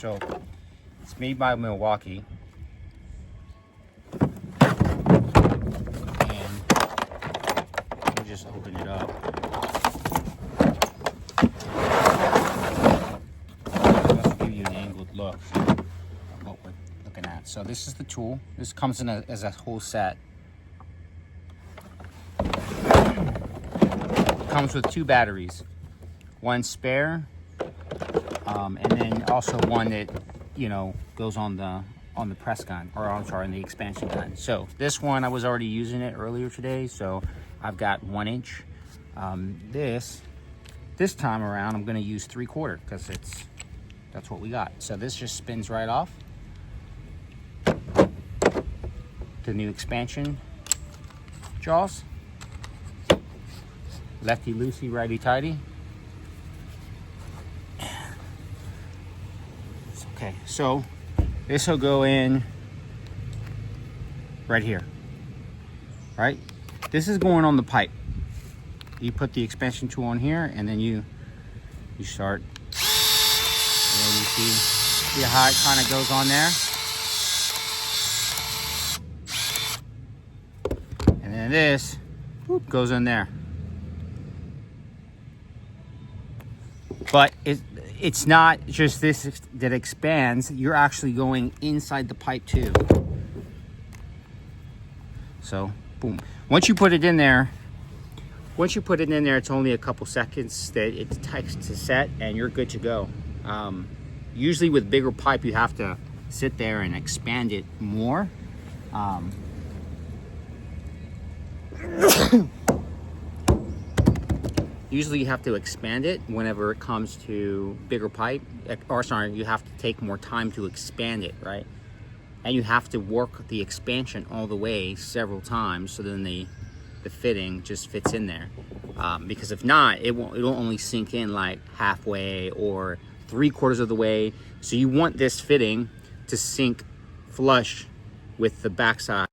So it's made by Milwaukee. And we'll just open it up. Let's give you an angled look of what we're looking at. So this is the tool. This comes in as a whole set. It comes with 2 batteries, one spare, and then also one that, you know, goes on the press gun, or I'm sorry, on the expansion gun. So this one, I was already using it earlier today, so I've got 1 inch. This time around, I'm going to use 3/4 because that's what we got. So this just spins right off. The new expansion jaws. Lefty loosey, righty tighty. Okay, so this will go in right here, right? This is going on the pipe. You put the expansion tool on here, and then you start, and then you see how it kind of goes on there. And then this whoop, goes in there. But it's not just this that expands. You're actually going inside the pipe too. So, boom. Once you put it in there, it's only a couple seconds that it takes to set, and you're good to go. Usually with bigger pipe, you have to sit there and expand it more. Usually you have to expand it whenever it comes to bigger pipe, or sorry, you have to take more time to expand it, right? And you have to work the expansion all the way several times, so then the fitting just fits in there. Because if not, it'll only sink in like halfway or 3/4 of the way. So you want this fitting to sink flush with the backside.